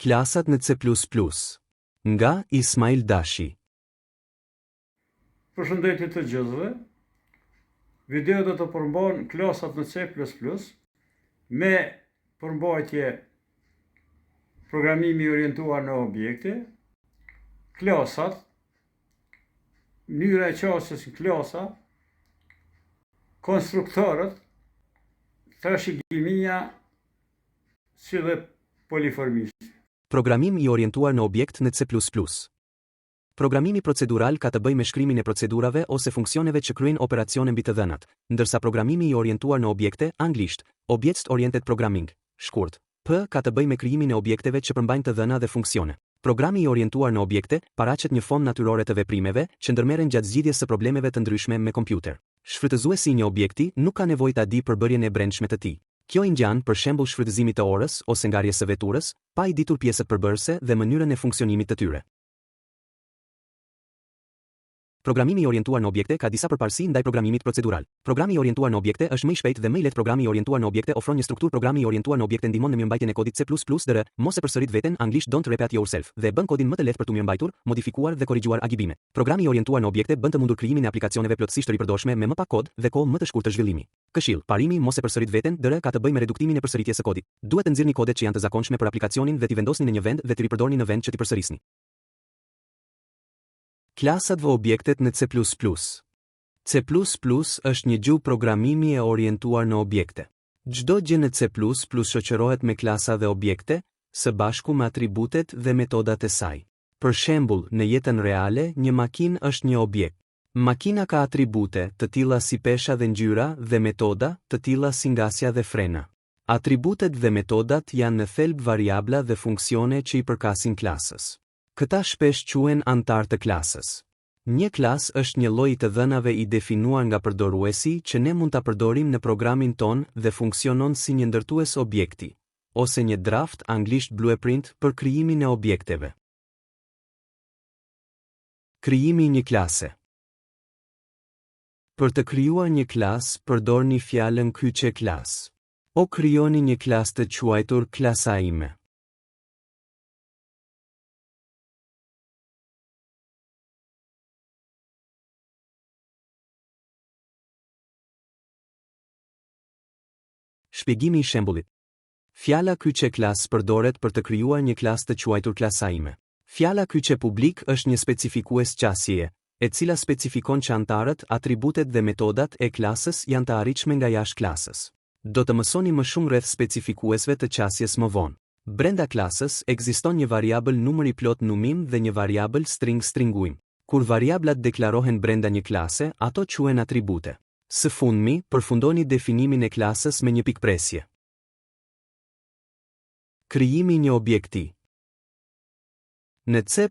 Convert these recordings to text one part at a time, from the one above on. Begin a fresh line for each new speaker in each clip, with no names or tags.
Klasat në C++. Nga Ismail Dashi.
Përshëndetje të gjithëve. Video do të përmban klasat në C++ me përmbajtje programimi orientuar në objekte, klasat, mënyra e qasjes në klasa, konstruktorët, trashëgimia si dhe poliformisë.
Programim i orientuar në objekt në C++. Programimi procedural ka të bëjë me shkrimin e procedurave ose funksioneve që kryejnë operacione mbi të dhënat, ndërsa programimi i orientuar në objekte, anglisht, Object-Oriented Programming, shkurt, P, ka të bëjë me krijimin e objekteve që përmbajnë të dhëna dhe funksione. Programi i orientuar në objekte paraqet një fond natyrore të veprimeve që ndërmerren gjatë zgjidhjes së problemeve të ndryshme me kompjuter. Shfrytëzuesi i një objekti nuk ka nevojë ta di përbërjen e brendshme të tij. Kjo i ngjan për shembull shfrytëzimit të orës ose ngjarjes së veturës, pa i ditur pjesët përbërëse dhe mënyrën e funksionimit të tyre. Programimi i orientuar në objekte ka disa përparësi ndaj programimit procedural. Programi i orientuar në objekte është më i shpejtë dhe më i lehtë. Programi i orientuar në objekte ofron një strukturë. Programi i orientuar në objekte ndihmon në mirëmbajtjen e kodit C++, dr. Mos e përsërit veten, anglisht don't repeat yourself, dhe bën kodin më të lehtë për tu mirëmbajtur, modifikuar dhe korrigjuar agibime. Programi i orientuar në objekte bën të mundur krijimin e aplikacioneve plotësisht të ripërdorshme me më pak kod dhe kohë më të shkurtër zhvillimi. Këshill, parimi mos e përsërit veten, dr. ka të bëjë me reduktimin e përsëritjes së kodit. Duhet të nxirrni kodet që janë të zakonshme për aplikacionin dhe t'i vendosni në një vend dhe t'i ripërdorni në vend që t'i përsërisni. Klasat dhe objektet në C++. C++ është një gjuhë programimi e orientuar në objekte. Çdo gjë në C++ shoqërohet me klasa dhe objekte, së bashku me atributet dhe metodat e saj. Për shembull, në jetën reale, një makinë është një objekt. Makina ka atribute, të tilla si pesha dhe ngjyra, dhe metoda, të tilla si ngasja dhe frena. Atributet dhe metodat janë në thelb variabla dhe funksione që i përkasin klasës. Këta shpesh quhen antar të klasës. Një klas është një lloj të dhënave i definuar nga përdoruesi që ne mund ta përdorim në programin ton dhe funksionon si një ndërtues objekti, ose një draft, anglisht blueprint, për krijimin e objekteve. Krijimi i një klase. Për të krijuar një klas, përdorni fjalën kyçe klas. O krijoni një klas të quajtur klasa ime. Shpjegimi i shembullit. Fjala kyçe klas përdoret për të krijuar një klas të quajtur klasa ime. Fjala kyçe publik është një specifikues qasjeje, e cila specifikon që antarët, atributet dhe metodat e klasës janë të arritshme nga jashtë klasës. Do të mësoni më shumë rreth specifikuesve të qasjes më vonë. Brenda klasës ekziston një variabël numëri plot numim dhe një variabël string stringuim. Kur variablat deklarohen brenda një klase, ato quhen atribute. Së fundmi, përfundoni definimin e klasës me një pikpresje. Krijimi i një objekti. Në C++,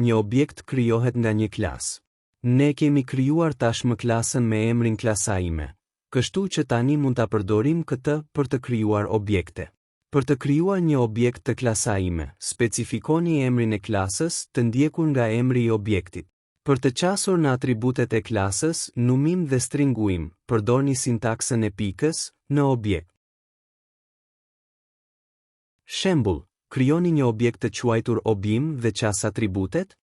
një objekt krijohet nga një klasë. Ne kemi krijuar tashmë klasën me emrin klasa ime, kështu që tani mund ta përdorim këtë për të krijuar objekte. Për të krijuar një objekt të klasa ime, specifikoni emrin e klasës të ndjekur nga emri i objektit. Për të qasur në atributet e klasës, numim dhe stringuim, përdorni sintaksën e pikës në objekt. Shembull, krijoni një objekt të quajtur objim dhe qas atributet.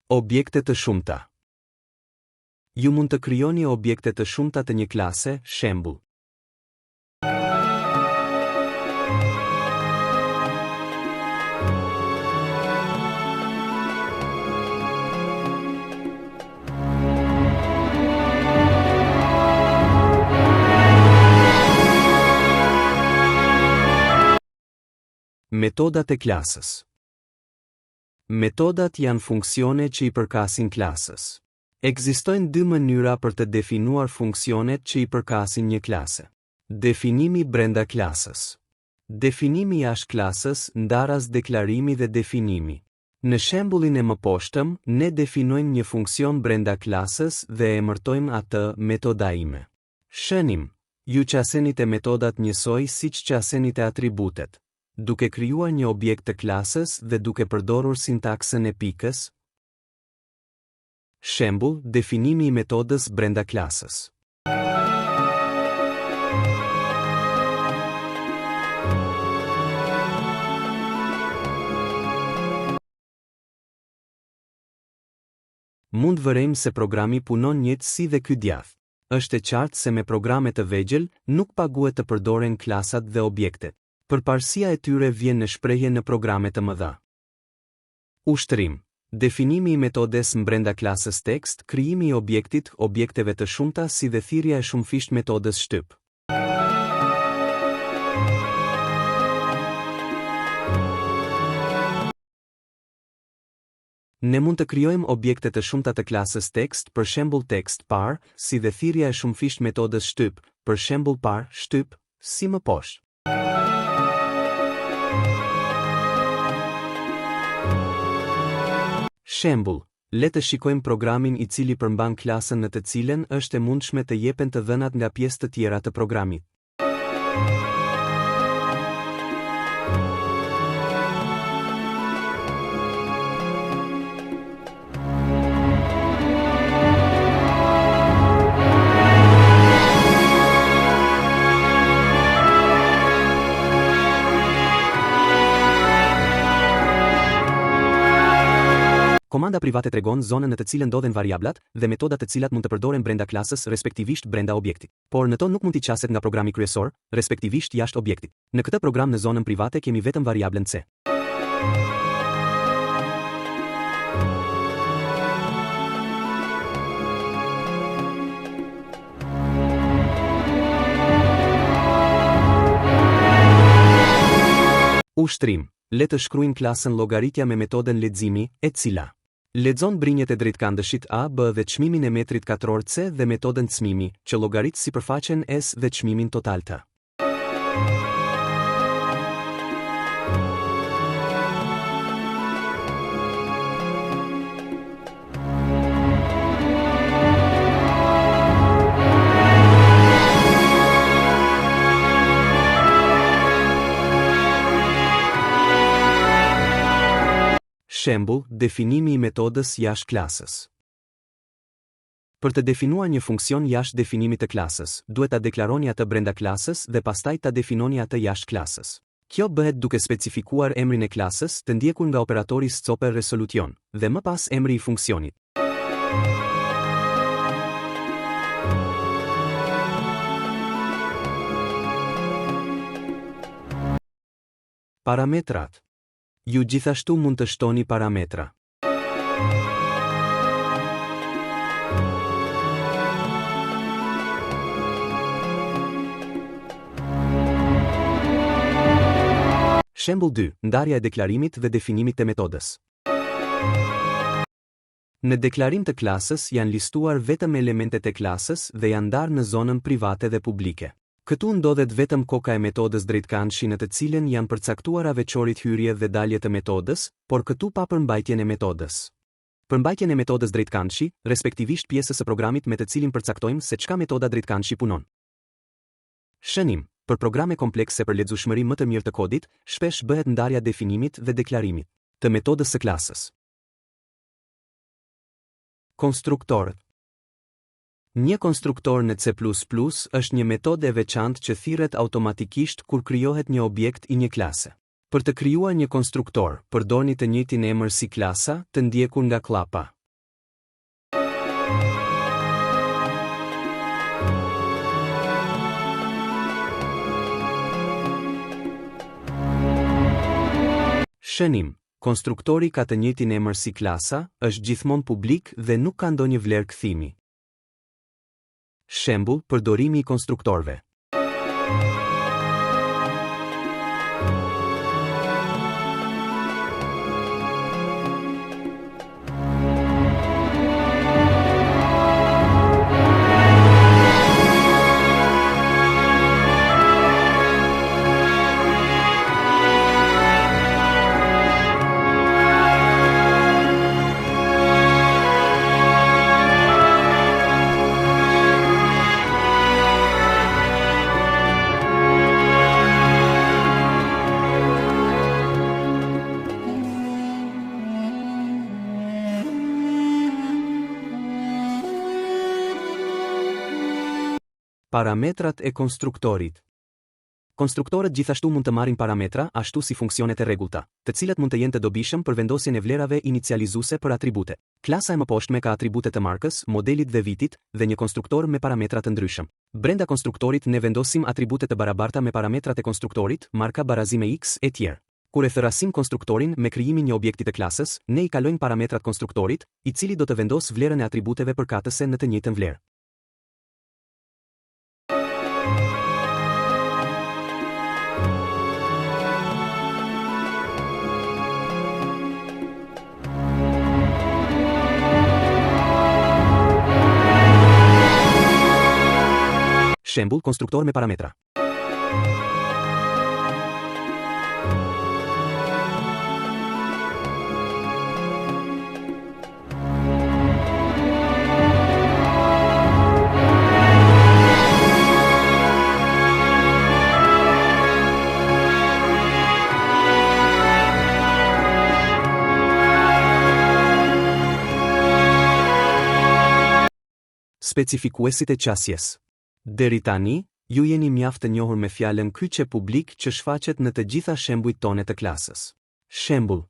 Objekte të shumta. Ju mund të krijoni objekte të shumta të një klase, shembull. Metodat e klasës. Metodat janë funksione që i përkasin klasës. Ekzistojnë dy mënyra për të definuar funksionet që i përkasin një klase. Definimi brenda klasës. Definimi jashtë klasës ndaras deklarimi dhe definimi. Në shembullin e mëposhtëm, ne definojmë një funksion brenda klasës dhe emërtojmë atë metoda ime. Shënim, ju qasenit e metodat njësoj siç qasenit e atributet. duke krijuar një objekt të klasës dhe duke përdorur sintaksën e pikës. Shembull, definimi i metodës brenda klasës. Mund vërejmë se programi punon njëjtësi dhe ky djath. Është e qartë se me programe të vegjël nuk paguhet të përdoren klasat dhe objektet. Përparësia e tyre vjen në shprehje në programe të mëdha. Ushtrim. Definimi i metodes brenda klasës tekst, krijimi i objektit, objekteve të shumta si dhe thirrja e shumëfisht metodës shtyp. Ne mund të krijojmë objekte të shumta të klasës tekst, për shembull tekst par, si dhe thirrja e shumëfisht metodës shtyp, për shembull par, shtyp, si më poshtë. Shembull, le të shikojmë programin i cili përmban klasën në të cilën është e mundshme të jepen të dhënat nga pjesë të tjera të programit. Komanda private tregon zonën në të cilën ndodhen variablat dhe metodat të cilat mund të përdoren brenda klasës, respektivisht brenda objektit. Por në to nuk mund t'i qaset nga programi kryesor, respektivisht jashtë objektit. Në këtë program në zonën private kemi vetëm variablën C. Ushtrim. Le të shkruajmë klasën llogaritja me metodën leximi, e cila lexon brinjet e drejtkandëshit A, B dhe çmimin e metrit katror C dhe metodën çmimi, që llogarit sipërfaqen S dhe çmimin total T. Shembull, definimi i metodës jashtë klasës. Për të definuar një funksion jashtë definimit të klasës, duhet ta deklaroni atë brenda klasës dhe pastaj ta definoni atë jashtë klasës. Kjo bëhet duke specifikuar emrin e klasës, të ndjekur nga operatori scope resolution, dhe më pas emri i funksionit. Parametrat. Ju gjithashtu mund të shtoni parametra. Shembull 2. Ndarja e deklarimit dhe definimit të metodës. Në deklarim të klasës janë listuar vetëm elementet e klasës dhe janë ndarë në zonën private dhe publike. Këtu ndodhet vetëm koka e metodës drejtkandshi në të cilën janë përcaktuara veçorit hyrje dhe dalje të metodës, por këtu pa përmbajtjen e metodës. Përmbajtjen e metodës drejtkandshi, respektivisht pjesës së programit me të cilin përcaktojmë se çka metoda drejtkandshi punon. Shënim. Për programe komplekse për lexueshmëri më të mirë të kodit, shpesh bëhet ndarja definimit dhe deklarimit të metodës së klasës. Konstruktorët. Një konstruktor në C++ është një metodë e veçantë që thirret automatikisht kur krijohet një objekt i një klase. Për të krijuar një konstruktor, përdorni të njëjtin emër si klasa, të ndjekur nga klapa. Shënim. Konstruktori ka të njëjtin emër si klasa, është gjithmonë publik dhe nuk ka ndonjë vlerë kthimi. Shembull, përdorimi i konstruktorëve. Parametrat e konstruktorit. Konstruktorët gjithashtu mund të marrin parametra ashtu si funksionet e rregullta, të cilat mund të jenë të dobishëm për vendosjen e vlerave inicializuese për atribute. Klasa e mëposhtme ka atribute të markës, modelit dhe vitit dhe një konstruktor me parametra të ndryshëm. Brenda konstruktorit ne vendosim atribute të barabarta me parametrat e konstruktorit, marka barazime x e tjerë. Kur e therasim konstruktorin me krijimin një objekti të klasës, ne i kalojmë parametrat konstruktorit, i cili do të vendos vlerën e atributeve përkatëse në të njëjtën vlerë. Shembull, konstruktor me parametra. Specifikuesit e qasjes. Deri tani, ju jeni mjaft të njohur me fjalën kyçe publik që shfaqet në të gjitha shembujt tonë të klasës. Shembull.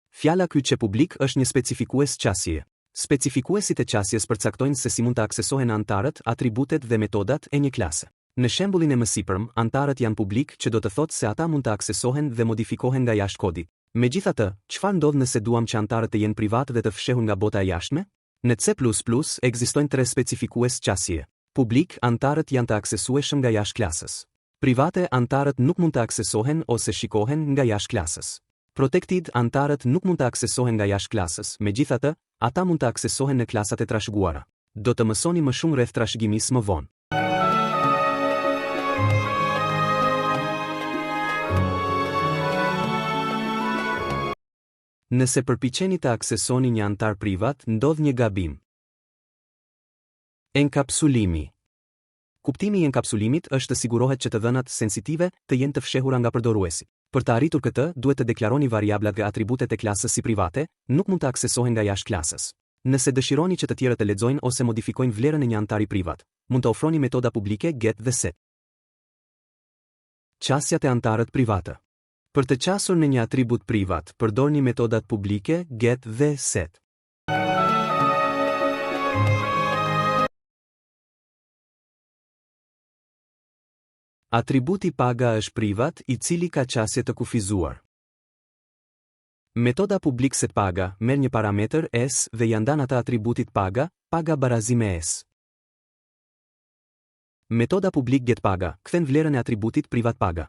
Fjala kyçe publik është një specifikues qasjeje. Specifikuesit e qasjes përcaktojnë se si mund të aksesohen anëtarët, atributet dhe metodat e një klase. Në shembullin e mësipërm, anëtarët janë publik që do të thotë se ata mund të aksesohen dhe modifikohen nga jashtë kodit. Megjithatë, çfarë ndodh nëse duam që anëtarët të jenë privat dhe të fshehur nga bota e jashtme? Në C++ ekzistojnë 3 specifikues qasjeje. Publik, anëtarët janë të aksesueshëm nga jashtë klasës. Private, anëtarët nuk mund të aksesohen ose shikohen nga jashtë klasës. Protected, anëtarët nuk mund të aksesohen nga jashtë klasës, megjithatë, ata mund të aksesohen në klasat e trashëguara. Do të mësoni më shumë rreth trashëgimisë më vonë. Nëse përpiqeni të aksesoni një anëtar privat, ndodh një gabim. Enkapsulimi. Kuptimi i enkapsulimit është të sigurohet që të dhënat sensitive të jenë të fshehura nga përdoruesi. Për të arritur këtë, duhet të deklaroni variablat dhe atributet e klasës si private, nuk mund të aksesohen nga jashtë klasës. Nëse dëshironi që të tjerët të lexojnë ose modifikojnë vlerën e një anëtari privat, mund të ofroni metoda publike get dhe set. Qasjat e anëtarët private. Për të qasur në një atribut privat, përdorni metodat publike get dhe set. Atributi paga është privat i cili ka qasje të kufizuar. Metoda publik set paga merr një parametër s dhe ja ndan ata atributit paga, paga barazime s. Metoda publik get paga kthen vlerën e atributit privat paga.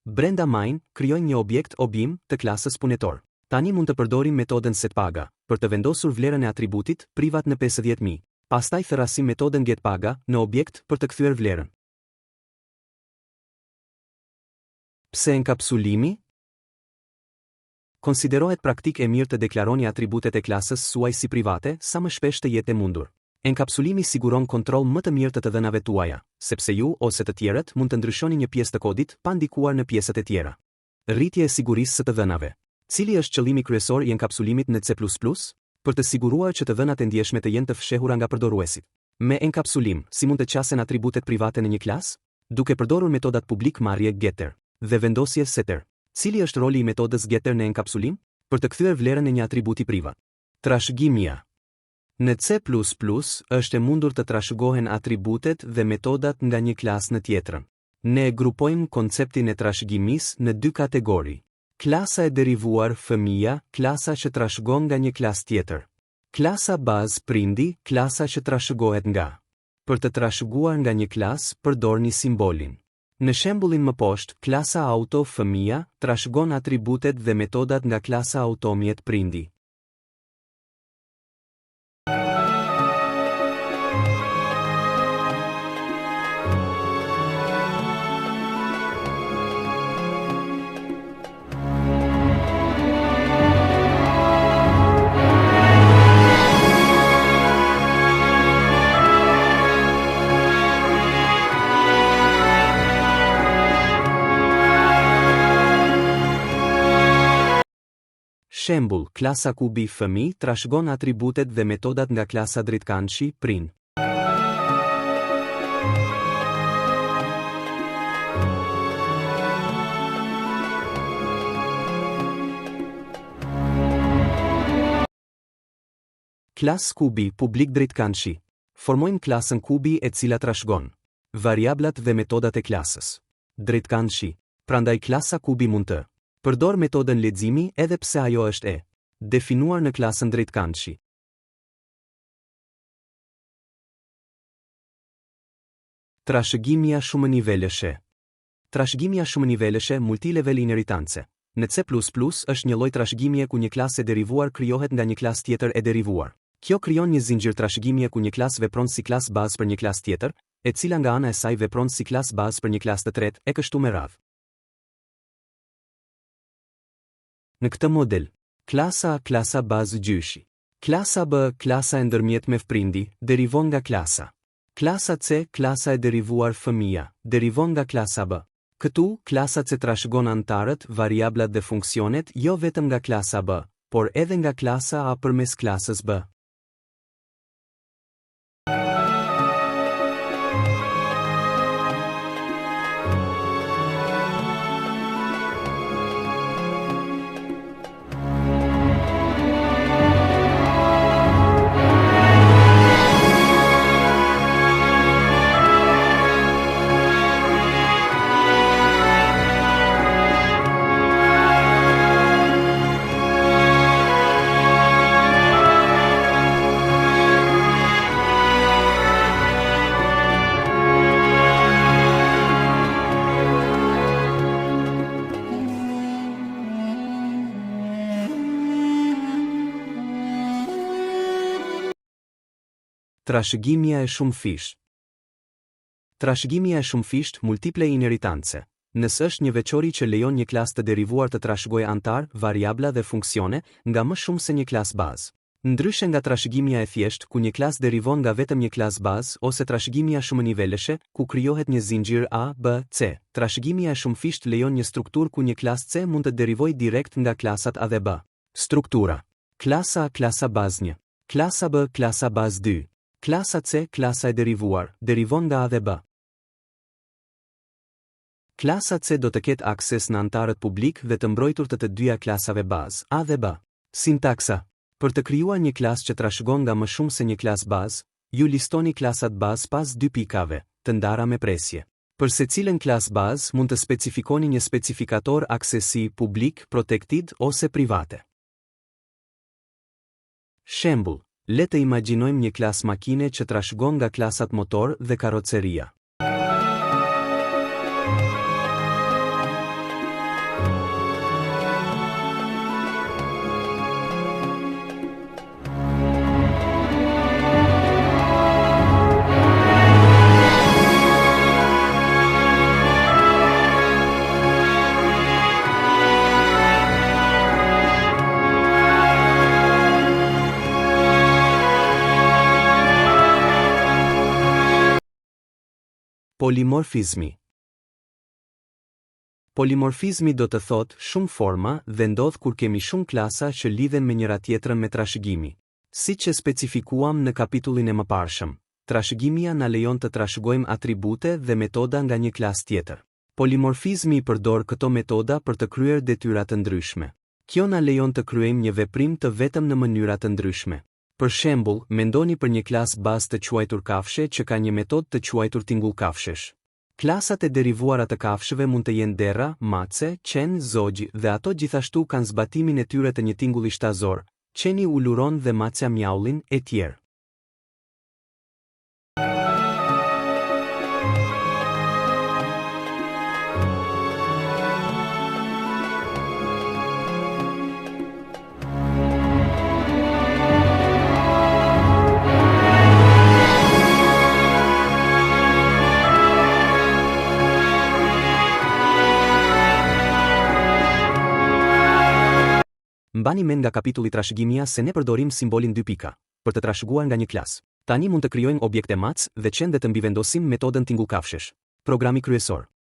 Brenda main krijojnë një objekt obim të klasës punëtor. Tani mund të përdorim metodën set paga për të vendosur vlerën e atributit privat në 50.000. Pastaj therasim metodën get paga në objekt për të kthyer vlerën. Pse enkapsulimi? Konsiderohet praktik e mirë të deklaroni atributet e klasës suaj si private, sa më shpesh të jetë e mundur. Enkapsulimi siguron kontroll më të mirë të dhënave tuaja, sepse ju ose të tjerët mund të ndryshoni një pjesë të kodit pa ndikuar në pjesët e tjera. Rritje e sigurisë së të dhënave. Cili është qëllimi kryesor i enkapsulimit në C++? Për të siguruar që të dhënat e ndjeshme të jenë të fshehura nga përdoruesit. Me enkapsulim, si mund të qasen atributet private në një klasë? Duke përdorur metodat publik marrje getter dhe vendosje setter. Cili është roli i metodës getter në enkapsulim? Për të kthyer vlerën e një atributi privat. Trashëgimia. Në C++ është e mundur të trashëgohen atributet dhe metodat nga një klasë në tjetrën. Ne grupojmë konceptin e trashëgimisë në 2 kategori. Klasa e derivuar fëmia, klasa që trashëgon nga një klasë tjetër. Klasa bazë prindi, klasa që trashëgohet nga. Për të trashëguar nga një klasë, përdorni simbolin. Në shembullin më poshtë, klasa auto fëmia trashëgon atributet dhe metodat nga klasa automjet prindi. Shembull, klasa kubi fëmijë trashëgon atributet dhe metodat nga klasa drejtkançi prin. Klasë kubi publik drejtkançi. Formojmë klasën kubi e cila trashëgon variablat dhe metodat e klasës drejtkançi. Prandaj klasa kubi mund të përdor metodën leximi edhe pse ajo është e definuar në klasën drejtkançi. Trashëgimia shumëniveleshe. Trashëgimia shumëniveleshe multilevel inheritance. Në C++ është një lloj trashëgimie ku një klasë e derivuar krijohet nga një klasë tjetër e derivuar. Kjo krijon një zinxhir trashëgimie ku një klasë vepron si klasë bazë për një klasë tjetër, e cila nga ana e saj vepron si klasë bazë për një klasë të tretë, e kështu me radhë. Në këtë model, klasa A, klasa bazë gjyshi. Klasa B, klasa e ndërmjetme fëprindi, derivon nga klasa. Klasa C, klasa e derivuar fëmia, derivon nga klasa B. Këtu, klasa C trashëgon anëtarët, variablat dhe funksionet jo vetëm nga klasa B, por edhe nga klasa A përmes klasës B. Trashëgimia e shumëfisht. Trashëgimia e shumëfisht multiple inheritance. Nëse është një veçori që lejon një klasë të derivuar të trashëgojë antar, variabla dhe funksione nga më shumë se një klasë bazë. Ndryshe nga trashëgimia e thjeshtë, ku një klasë derivon nga vetëm një klasë bazë, ose trashëgimia shumëniveleshe, ku krijohet një zinxhir A, B, C. Trashëgimia e shumëfisht lejon një strukturë ku një klasë C mund të derivojë direkt nga klasat A dhe B. Struktura. Klasa A, klasa bazë 1. Klasa B, klasa bazë 2. Klasa C, klasa e derivuar, derivon nga A dhe B. Klasa C do të ketë akses në anëtarët publik dhe të mbrojtur të dyja klasave bazë, A dhe B. Sintaksa. Për të krijuar një klasë që trashëgon nga më shumë se një klasë bazë, ju listoni klasat bazë pas 2 pikave, të ndara me presje. Për secilën klasë bazë mund të specifikoni një specifikator aksesi publik, protected ose private. Shembull. Le të imagjinojmë një klasë makine që trashëgon nga klasat motor dhe karroceria. Polimorfizmi. Polimorfizmi do të thotë shumë forma dhe ndodh kur kemi shumë klasa që lidhen me njëra tjetrën me trashëgimi. Siç e specifikuam në kapitullin e mëparshëm, trashëgimia na lejon të trashëgojmë atribute dhe metoda nga një klasë tjetër. Polimorfizmi i përdor këto metoda për të kryer detyra të ndryshme. Kjo na lejon të kryejmë një veprim të vetëm në mënyra të ndryshme. Për shembull, mendoni për një klasë bazë të quajtur kafshe që ka një metodë të quajtur tingull kafshesh. Klasat e derivuara të kafshëve mund të jenë dera, mace, qen, zogj dhe ato gjithashtu kanë zbatimin e tyre të një tingulli shtazor, qeni uluron dhe macja mjaullin, e tjerë. Mbani mend nga kapitulli trashëgimia se ne përdorim simbolin 2 pika për të trashëguar nga një klasë. Tani mund të krijojmë objekte mac dhe qen dhe të mbivendosim metodën tingull kafshesh. Programi kryesor.